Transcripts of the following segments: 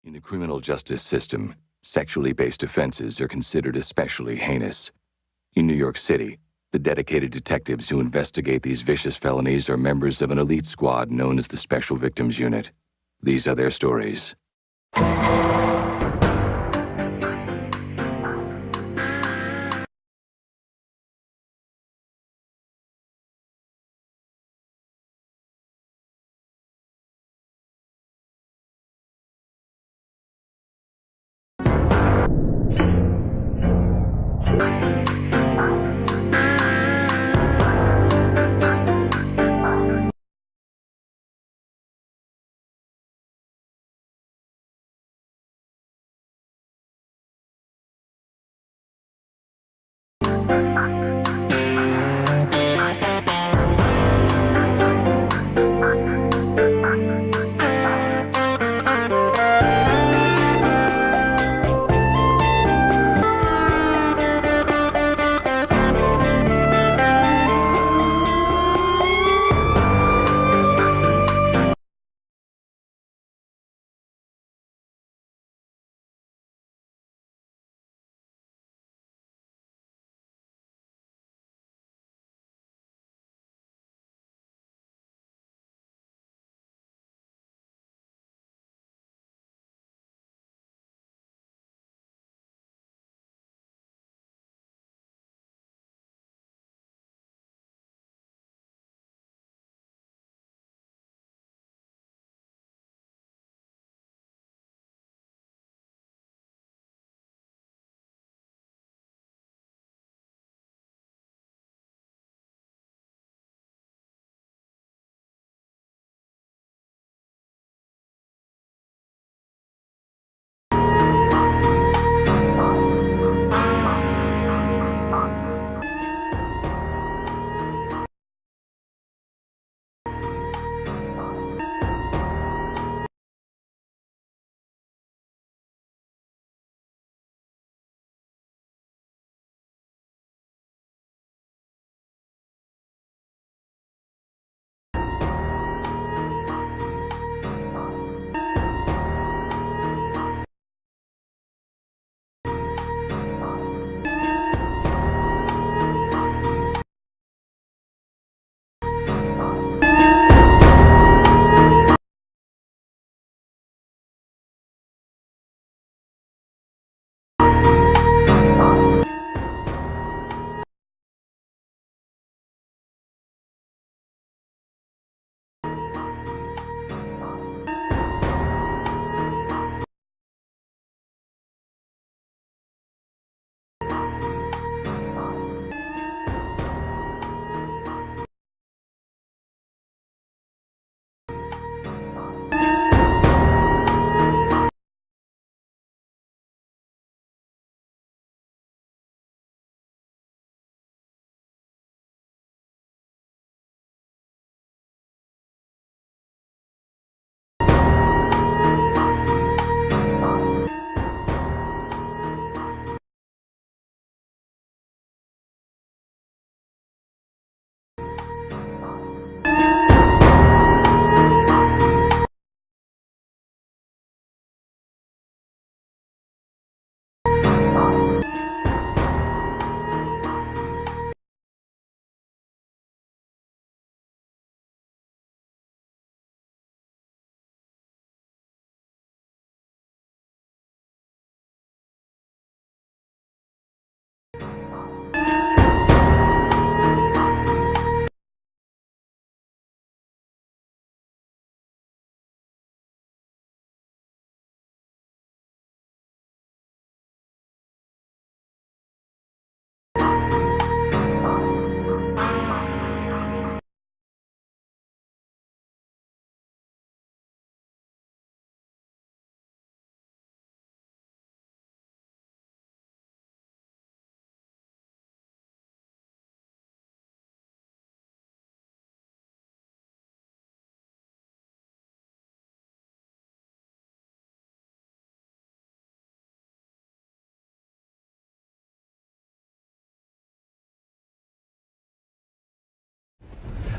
In the criminal justice system, sexually based offenses are considered especially heinous. In New York City, the dedicated detectives who investigate these vicious felonies are members of an elite squad known as the Special Victims Unit. These are their stories.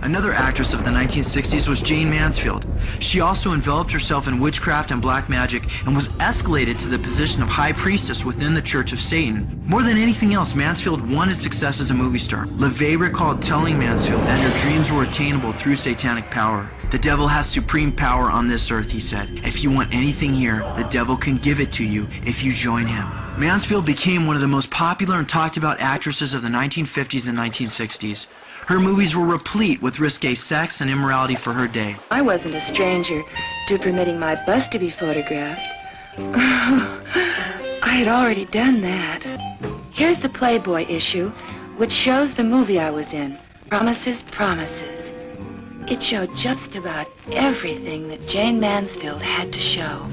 Another actress of the 1960s was Jane Mansfield. She also enveloped herself in witchcraft and black magic and was escalated to the position of high priestess within the Church of Satan. More than anything else, Mansfield wanted success as a movie star. LaVey recalled telling Mansfield that her dreams were attainable through satanic power. "The devil has supreme power on this earth," he said. "If you want anything here, the devil can give it to you if you join him." Mansfield became one of the most popular and talked about actresses of the 1950s and 1960s. Her movies were replete with risque sex and immorality for her day. I wasn't a stranger to permitting my bust to be photographed. I had already done that. Here's the Playboy issue, which shows the movie I was in, Promises, Promises. It showed just about everything that Jane Mansfield had to show.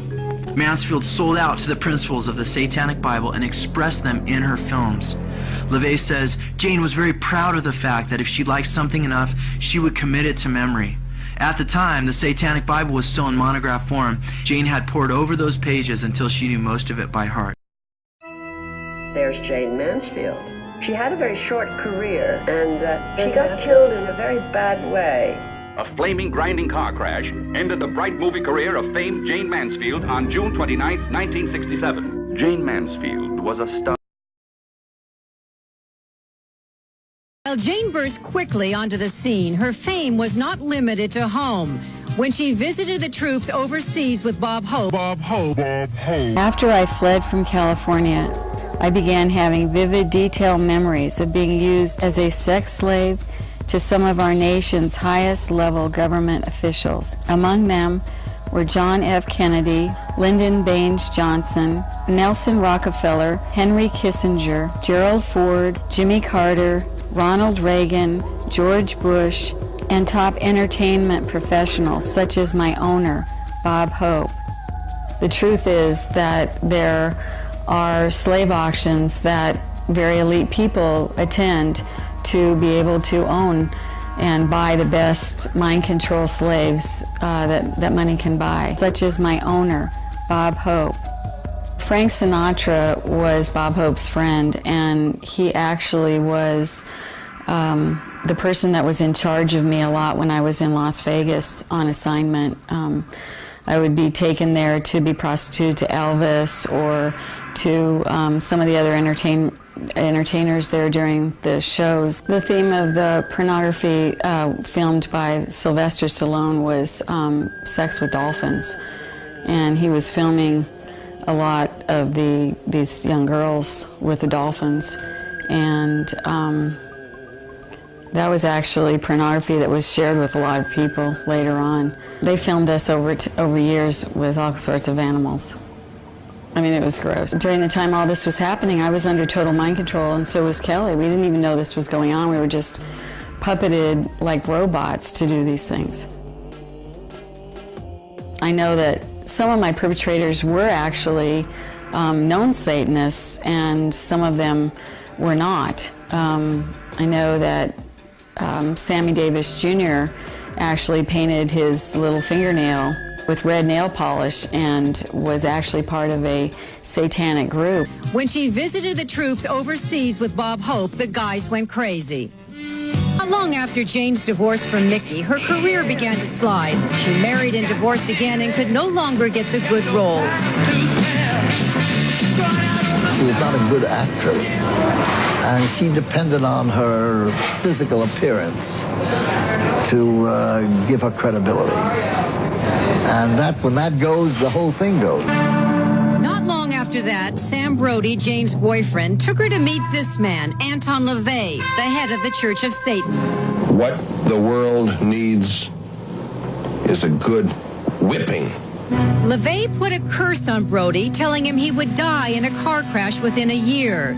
Mansfield sold out to the principles of the Satanic Bible and expressed them in her films. LaVey says Jane was very proud of the fact that if she liked something enough, she would commit it to memory. At the time, the Satanic Bible was still in monograph form. Jane had pored over those pages until she knew most of it by heart. There's Jane Mansfield. She had a very short career, and she got killed in a very bad way. A flaming, grinding car crash ended the bright movie career of famed Jane Mansfield on June 29, 1967. Jane Mansfield was a star. While Jane burst quickly onto the scene, her fame was not limited to home. When she visited the troops overseas with Bob Hope. After I fled from California, I began having vivid, detailed memories of being used as a sex slave to some of our nation's highest level government officials. Among them were John F. Kennedy, Lyndon Baines Johnson, Nelson Rockefeller, Henry Kissinger, Gerald Ford, Jimmy Carter, Ronald Reagan, George Bush, and top entertainment professionals such as my owner, Bob Hope. The truth is that there are slave auctions that very elite people attend to be able to own and buy the best mind control slaves that money can buy, such as my owner, Bob Hope. Frank Sinatra was Bob Hope's friend, and he actually was the person that was in charge of me a lot when I was in Las Vegas on assignment. I would be taken there to be prostituted to Elvis or to some of the other entertainers there during the shows. The theme of the pornography filmed by Sylvester Stallone was sex with dolphins, and he was filming a lot of these young girls with the dolphins, and that was actually pornography that was shared with a lot of people later on. They filmed us over years with all sorts of animals. I mean, it was gross. During the time all this was happening, I was under total mind control, and so was Kelly. We didn't even know this was going on. We were just puppeted like robots to do these things. I know that some of my perpetrators were actually known Satanists, and some of them were not. I know that Sammy Davis Jr. actually painted his little fingernail with red nail polish and was actually part of a satanic group. When she visited the troops overseas with Bob Hope, the guys went crazy. Not long after Jane's divorce from Mickey, her career began to slide. She married and divorced again and could no longer get the good roles. She was not a good actress, and she depended on her physical appearance to give her credibility. And when that goes, the whole thing goes. Not long after that, Sam Brody, Jane's boyfriend, took her to meet this man, Anton LaVey, the head of the Church of Satan. What the world needs is a good whipping. LaVey put a curse on Brody, telling him he would die in a car crash within a year.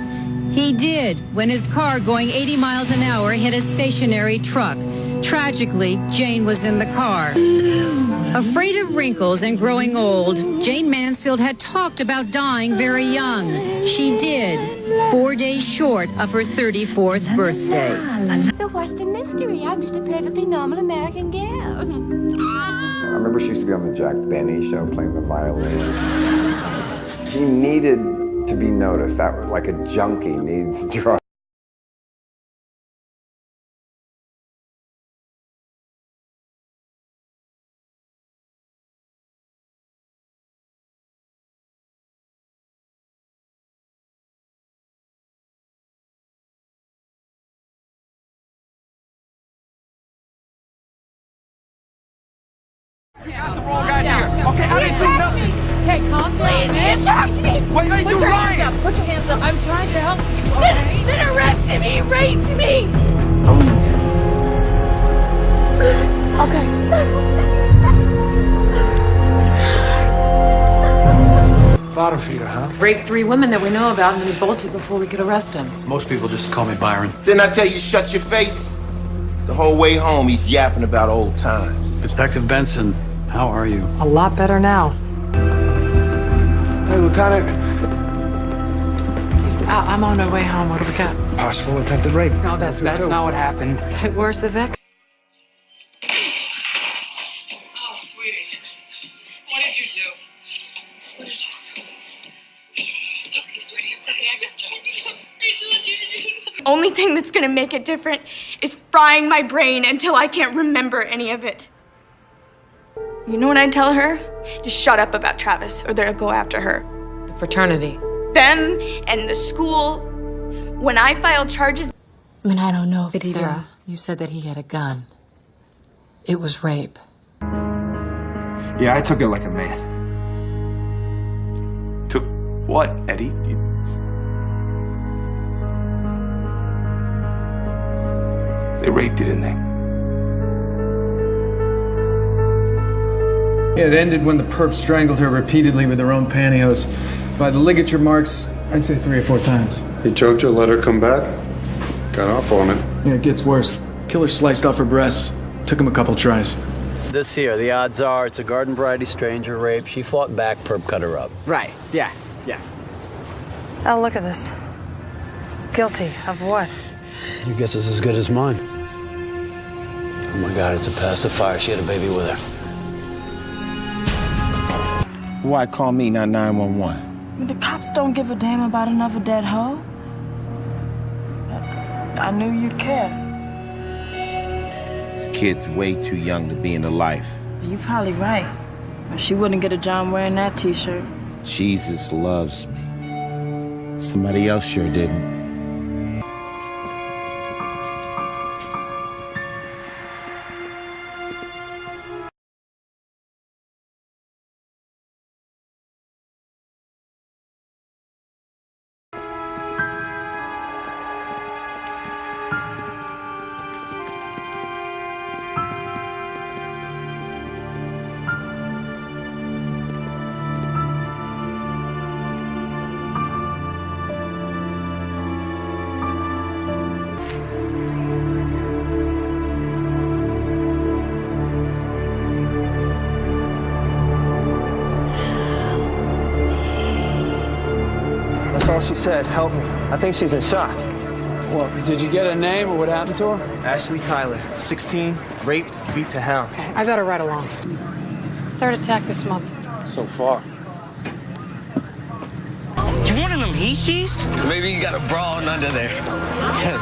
He did, when his car going 80 miles an hour hit a stationary truck. Tragically, Jane was in the car. Afraid of wrinkles and growing old, Jane Mansfield had talked about dying very young. She did, 4 days short of her 34th birthday. So what's the mystery? I'm just a perfectly normal American girl. I remember she used to be on the Jack Benny show playing the violin. She needed to be noticed, that like a junkie needs drugs. got the wrong idea. Okay, I didn't say nothing. Hey, calm down. Please, interrupt me. Wait, Put you your lying. hands up. Put your hands up. I'm trying to help you. Okay? Then arrest him. He raped me. Okay. Bottom feeder, huh? Raped 3 women that we know about, and then he bolted before we could arrest him. Most people just call me Byron. Didn't I tell you shut your face? The whole way home, he's yapping about old times. Detective Benson, how are you? A lot better now. Hey, Lieutenant. I'm on my way home. What do we got? Possible attempted rape. No, that's not what happened. Okay, where's the Vic? Oh, sweetie. What did you do? What did you do? It's okay, sweetie. It's okay. I got you. I told you. Only thing that's gonna make it different is frying my brain until I can't remember any of it. You know what I tell her? Just shut up about Travis, or they'll go after her. The fraternity. Them and the school. When I filed charges... I mean, I don't know if Sarah, you said that he had a gun. It was rape. Yeah, I took it like a man. Took what, Eddie? They raped you, didn't they? Yeah, it ended when the perp strangled her repeatedly with their own pantyhose. By the ligature marks, I'd say 3 or 4 times. He choked her, let her come back. Got off on it. Yeah, it gets worse. Killer sliced off her breasts. Took him a couple tries. This here, the odds are it's a garden variety stranger rape. She fought back, perp cut her up. Right, yeah. Oh, look at this. Guilty of what? Your guess is as good as mine. Oh my God, it's a pacifier. She had a baby with her. Why call me, not 911? The cops don't give a damn about another dead hoe. I knew you'd care. This kid's way too young to be in the life. You're probably right. But she wouldn't get a John wearing that t-shirt. Jesus loves me. Somebody else sure didn't. That's all she said. Help me. I think she's in shock. Well, did you get a name or what happened to her? Ashley Tyler, 16, raped, beat to hell. Okay, I got her right along. 3rd attack this month. So far. You one of them he-she's? Maybe you got a bra on under there.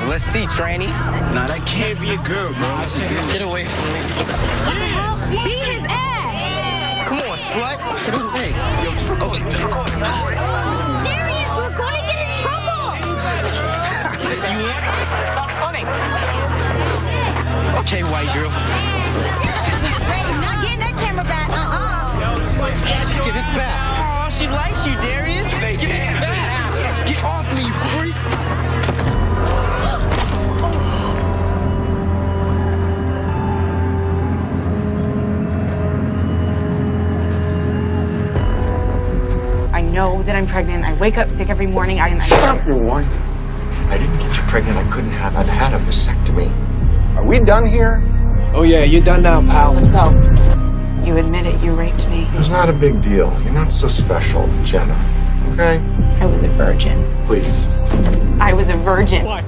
Let's see, tranny. Nah, that can't be a girl, bro. Get away from me. What the hell? Beat his ass! Come on, slut. Get away. Darius, we're gonna get in trouble! Stop funny. Okay, white girl. Not getting that camera back, Just give it back. Oh, she likes you, Darius. Give it back. Get off me, you freak. I know that I'm pregnant. I wake up sick every morning. Stop your whining. I didn't get you pregnant. I couldn't have. I've had a vasectomy. Are we done here? Oh, yeah, you're done now, pal. Let's go. You admit it. You raped me. It was not a big deal. You're not so special, Jenna. Okay? I was a virgin. Please. I was a virgin. Why?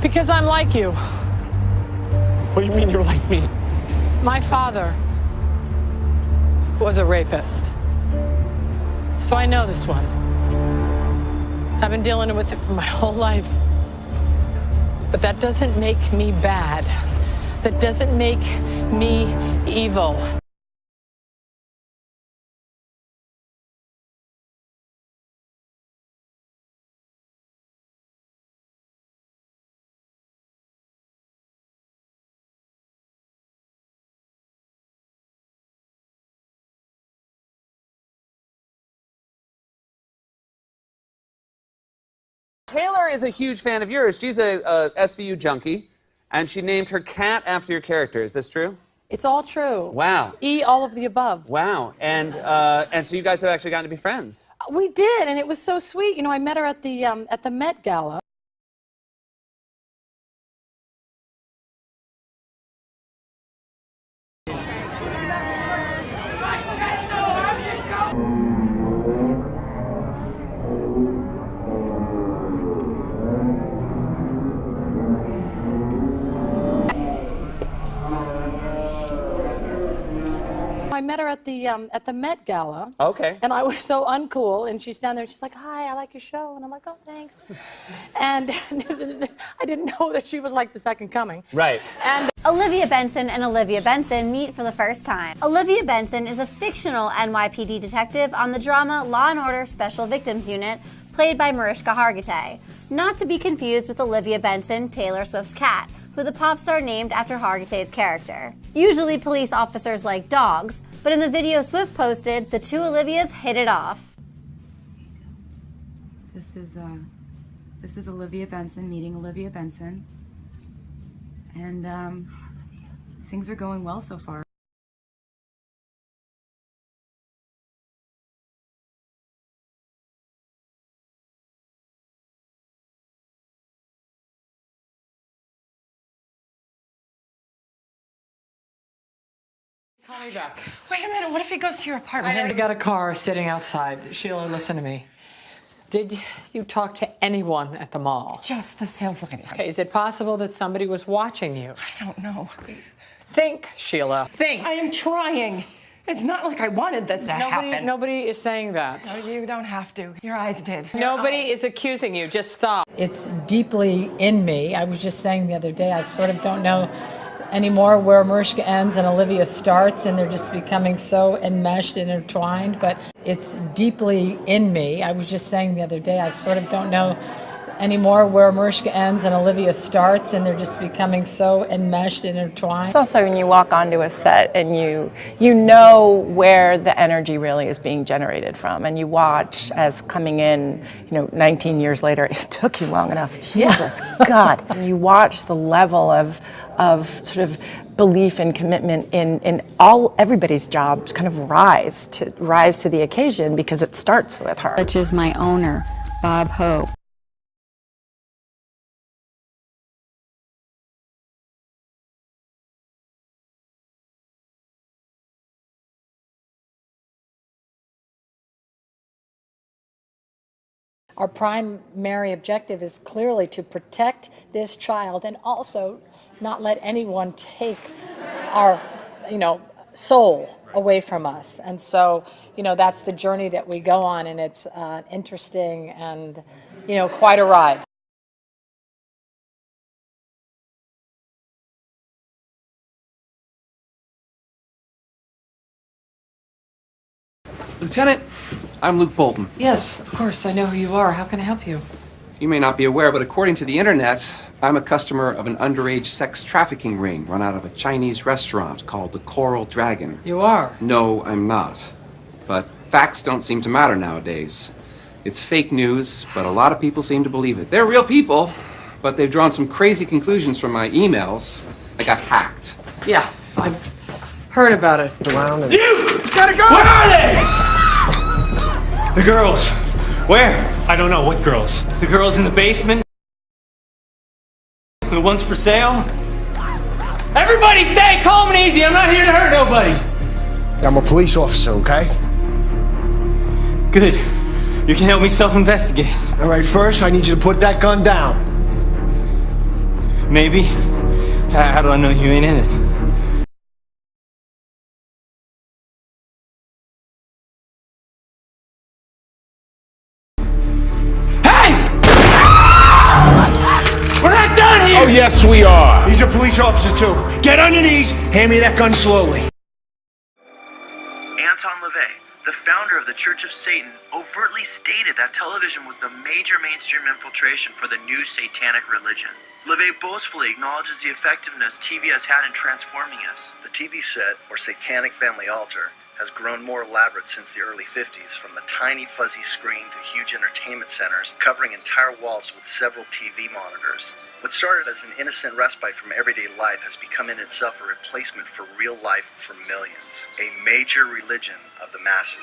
Because I'm like you. What do you mean you're like me? My father was a rapist. So I know this one. I've been dealing with it for my whole life. But that doesn't make me bad. That doesn't make me evil. Taylor is a huge fan of yours. She's a SVU junkie, and she named her cat after your character. Is this true? It's all true. Wow. All of the above. Wow. And so you guys have actually gotten to be friends. We did, and it was so sweet. You know, I met her at the Met Gala. I met her at the Met Gala. Okay. And I was so uncool, and she's down there. She's like, "Hi, I like your show," and I'm like, "Oh, thanks." And I didn't know that she was like the second coming. Right. And Olivia Benson and Olivia Benson meet for the first time. Olivia Benson is a fictional NYPD detective on the drama Law & Order Special Victims Unit, played by Mariska Hargitay. Not to be confused with Olivia Benson, Taylor Swift's cat, who the pop star named after Hargitay's character. Usually police officers like dogs, but in the video Swift posted, the two Olivias hit it off. This is Olivia Benson meeting Olivia Benson, and things are going well so far. call me back. Wait a minute, what if he goes to your apartment? I already got a car sitting outside. Sheila, listen to me. Did you talk to anyone at the mall? Just the sales lady. Okay, is it possible that somebody was watching you? I don't know. Think, Sheila, think. I am trying. It's not like I wanted this to happen. Nobody is saying that. No, you don't have to. Your eyes did. Nobody is accusing you. Just stop. It's deeply in me. I was just saying the other day, I sort of don't know anymore where Mariska ends and Olivia starts, and they're just becoming so enmeshed and intertwined, but it's deeply in me. I was just saying the other day, I sort of don't know anymore where Mariska ends and Olivia starts, and they're just becoming so enmeshed and intertwined. It's also when you walk onto a set and you know where the energy really is being generated from, and you watch as coming in, 19 years later, it took you long enough, Jesus God, and you watch the level of sort of belief and commitment in everybody's job kind of rise to the occasion, because it starts with her. Such as my owner, Bob Hope. Our primary objective is clearly to protect this child and also not let anyone take our, soul away from us. And so, that's the journey that we go on, and it's interesting and, quite a ride. Lieutenant, I'm Luke Bolton. Yes, of course, I know who you are. How can I help you? You may not be aware, but according to the internet, I'm a customer of an underage sex trafficking ring run out of a Chinese restaurant called the Coral Dragon. You are? No, I'm not. But facts don't seem to matter nowadays. It's fake news, but a lot of people seem to believe it. They're real people, but they've drawn some crazy conclusions from my emails. I got hacked. Yeah, I've heard about it. You gotta go! Where are they? The girls. Where? I don't know. What girls? The girls in the basement? The ones for sale? Everybody stay calm and easy. I'm not here to hurt nobody. I'm a police officer, okay? Good. You can help me self-investigate. All right, first, I need you to put that gun down. Maybe. How do I know you ain't in it? Oh, yes, we are. He's a police officer, too. Get on your knees. Hand me that gun slowly. Anton LaVey, the founder of the Church of Satan, overtly stated that television was the major mainstream infiltration for the new satanic religion. LaVey boastfully acknowledges the effectiveness TV has had in transforming us. The TV set, or satanic family altar, has grown more elaborate since the early 50s, from the tiny fuzzy screen to huge entertainment centers covering entire walls with several TV monitors. What started as an innocent respite from everyday life has become in itself a replacement for real life for millions, a major religion of the masses.